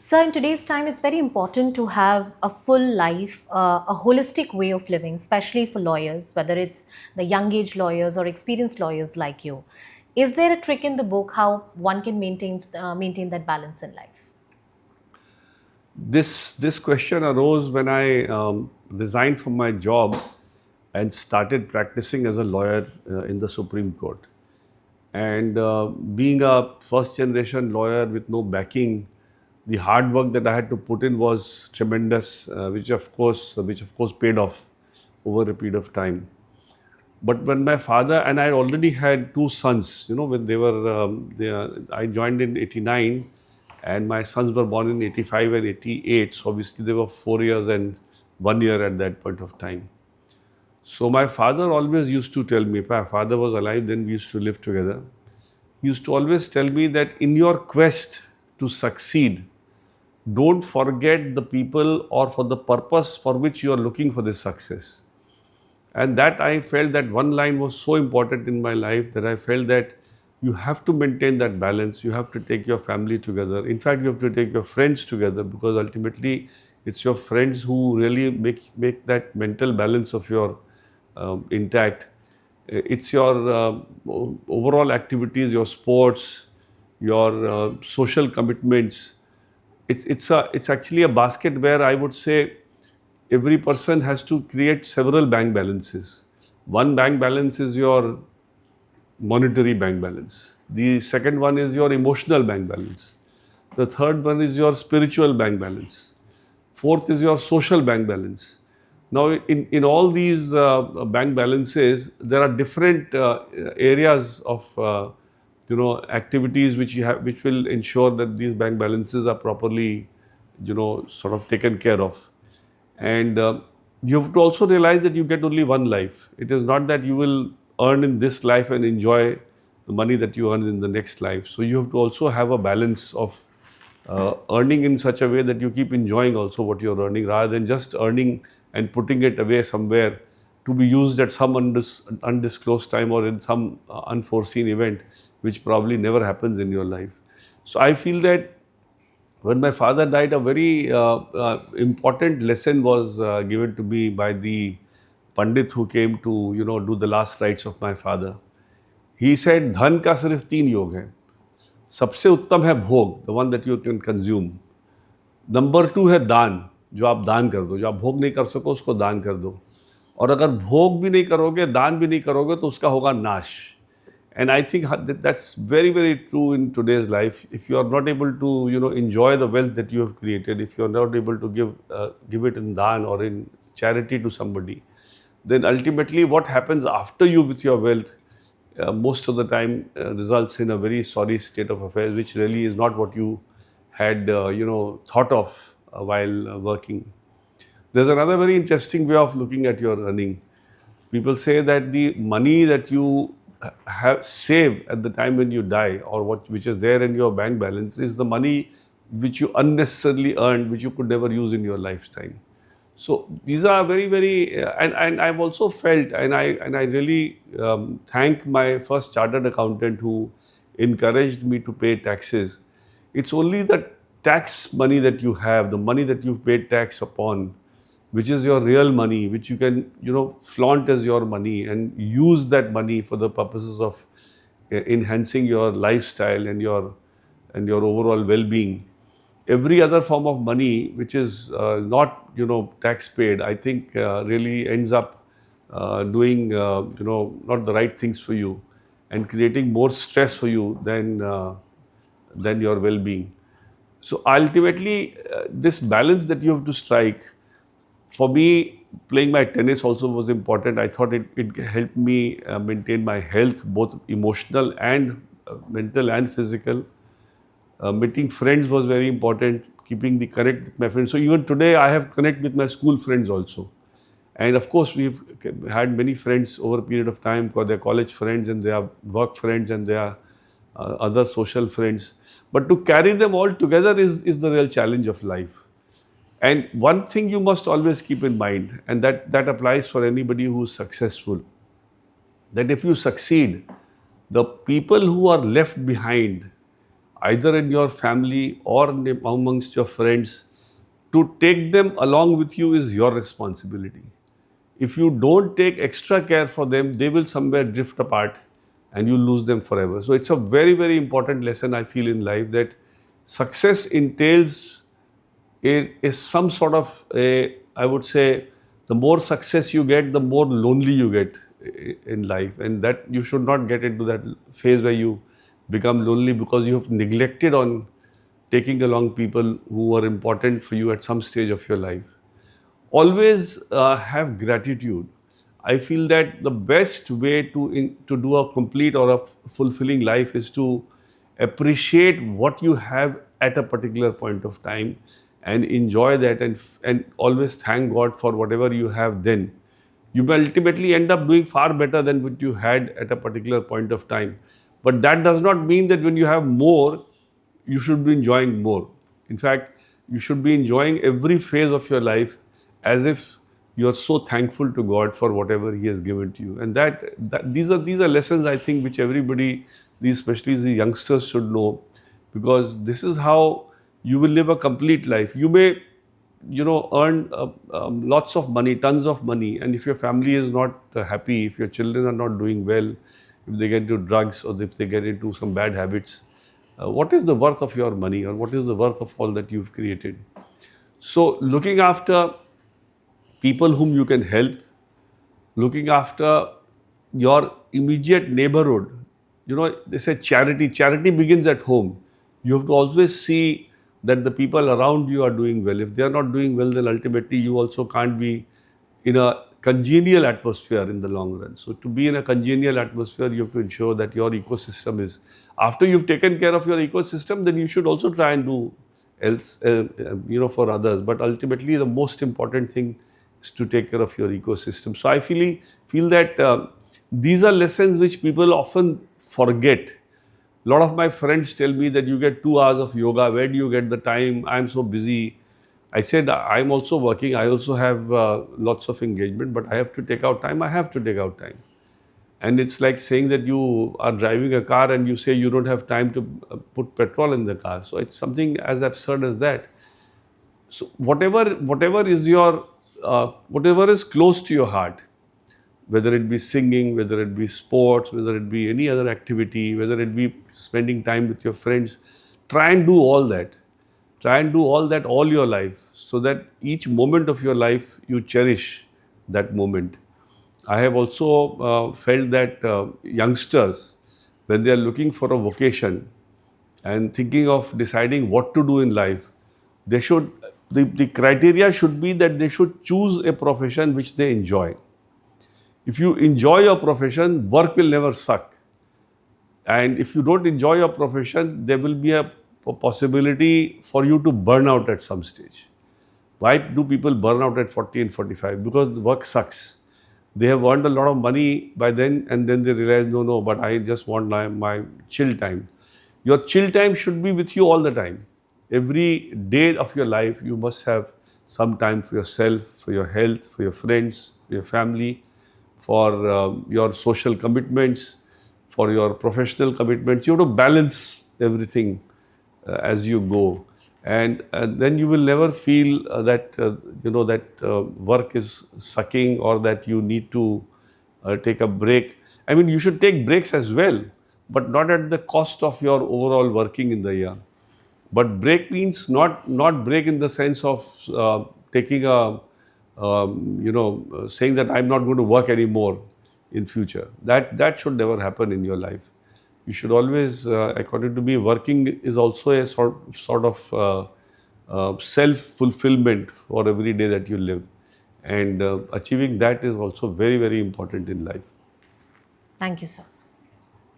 So, in today's time, it's very important to have a full life, a holistic way of living, especially for lawyers, whether it's the young age lawyers or experienced lawyers like you. Is there a trick in the book how one can maintain that balance in life? This question arose when I resigned from my job and started practicing as a lawyer in the Supreme Court. And being a first generation lawyer with no backing, the hard work that I had to put in was tremendous, which of course paid off over a period of time. But when my father and I already had two sons, when they were, I joined in '89, and my sons were born in '85 and '88. So obviously they were 4 years and 1 year at that point of time. So my father always used to tell me, if my father was alive, then we used to live together. He used to always tell me that in your quest to succeed, don't forget the people or for the purpose for which you are looking for this success. And that I felt that one line was so important in my life that I felt that you have to maintain that balance. You have to take your family together. In fact, you have to take your friends together, because ultimately it's your friends who really make that mental balance of your intact. It's your overall activities, your sports, your social commitments. It's actually a basket where I would say every person has to create several bank balances. One bank balance is your monetary bank balance. The second one is your emotional bank balance. The third one is your spiritual bank balance. Fourth is your social bank balance. Now, in all these bank balances, there are different areas of activities which you have, which will ensure that these bank balances are properly, sort of taken care of. And you have to also realize that you get only one life. It is not that you will earn in this life and enjoy the money that you earn in the next life. So you have to also have a balance of earning in such a way that you keep enjoying also what you're earning, rather than just earning and putting it away somewhere to be used at some undisclosed time or in some unforeseen event, which probably never happens in your life. So I feel that when my father died, a very important lesson was given to me by the Pandit who came to, do the last rites of my father. He said, धन का सिर्फ तीन योग है. सबसे उत्तम है भोग, the one that you can consume. Number 2 है दान, जो आप दान कर दो. जो आप भोग नहीं कर सको उसको दान कर दो. और अगर भोग भी नहीं करोगे, दान भी नहीं करोगे, तो उसका होगा नाश. And I think that's very, very true in today's life. If you are not able to, enjoy the wealth that you have created, if you are not able to give it in daan or in charity to somebody, then ultimately what happens after you with your wealth, most of the time results in a very sorry state of affairs, which really is not what you had, thought of while working. There's another very interesting way of looking at your earning. People say that the money that you have saved at the time when you die, or which is there in your bank balance, is the money which you unnecessarily earned, which you could never use in your lifetime. So these are very, very, and I've also felt, and I really thank my first chartered accountant who encouraged me to pay taxes. It's only the tax money that you have, the money that you've paid tax upon, which is your real money, which you can, flaunt as your money and use that money for the purposes of enhancing your lifestyle and your overall well-being. Every other form of money, which is not, tax paid, I think really ends up doing, not the right things for you and creating more stress for you than your well-being. So ultimately, this balance that you have to strike, for me, playing my tennis also was important. I thought it helped me maintain my health, both emotional and mental and physical. Meeting friends was very important, keeping the connect with my friends. So even today, I have connect with my school friends also. And of course, we've had many friends over a period of time, because they're college friends and they are work friends and they are other social friends. But to carry them all together is the real challenge of life. And one thing you must always keep in mind, and that applies for anybody who is successful, that if you succeed, the people who are left behind either in your family or amongst your friends, to take them along with you is your responsibility. If you don't take extra care for them, they will somewhere drift apart and you lose them forever. So it's a very, very important lesson I feel in life, that success entails is some sort of a, I would say, the more success you get, the more lonely you get in life, and that you should not get into that phase where you become lonely because you have neglected on taking along people who are important for you at some stage of your life. Always have gratitude. I feel that the best way to do a complete or a fulfilling life is to appreciate what you have at a particular point of time and enjoy that, and always thank God for whatever you have then. You will ultimately end up doing far better than what you had at a particular point of time. But that does not mean that when you have more, you should be enjoying more. In fact, you should be enjoying every phase of your life as if you are so thankful to God for whatever He has given to you. And these are lessons, I think, which everybody, especially the youngsters, should know, because this is how you will live a complete life. You may, earn lots of money, tons of money, and if your family is not happy, if your children are not doing well, if they get into drugs or if they get into some bad habits, what is the worth of your money, or what is the worth of all that you've created? So looking after people whom you can help, looking after your immediate neighborhood. They say charity begins at home. You have to always see that the people around you are doing well. If they are not doing well, then ultimately you also can't be in a congenial atmosphere in the long run. So to be in a congenial atmosphere, you have to ensure that your ecosystem is, after you've taken care of your ecosystem, then you should also try and do else, for others. But ultimately, the most important thing is to take care of your ecosystem. So I feel that these are lessons which people often forget. A lot of my friends tell me that you get 2 hours of yoga. Where do you get the time? I'm so busy. I said, I'm also working. I also have lots of engagement, but I have to take out time. I have to take out time. And it's like saying that you are driving a car and you say you don't have time to put petrol in the car. So it's something as absurd as that. So whatever is close to your heart, whether it be singing, whether it be sports, whether it be any other activity, whether it be spending time with your friends, try and do all that. Try and do all that all your life, so that each moment of your life you cherish that moment. I have also felt that youngsters, when they are looking for a vocation and thinking of deciding what to do in life, the criteria should be that they should choose a profession which they enjoy. If you enjoy your profession, work will never suck. And if you don't enjoy your profession, there will be a possibility for you to burn out at some stage. Why do people burn out at 40 and 45? Because the work sucks. They have earned a lot of money by then, and then they realize, no, but I just want my chill time. Your chill time should be with you all the time. Every day of your life, you must have some time for yourself, for your health, for your friends, for your family, for your social commitments, for your professional commitments. You have to balance everything as you go, and then you will never feel that work is sucking, or that you need to take a break. I mean, you should take breaks as well, but not at the cost of your overall working in the year. But break means not break in the sense of taking a saying that I'm not going to work anymore in future. That should never happen in your life. You should always, according to me, working is also a sort of self-fulfillment for every day that you live. And achieving that is also very, very important in life. Thank you, sir.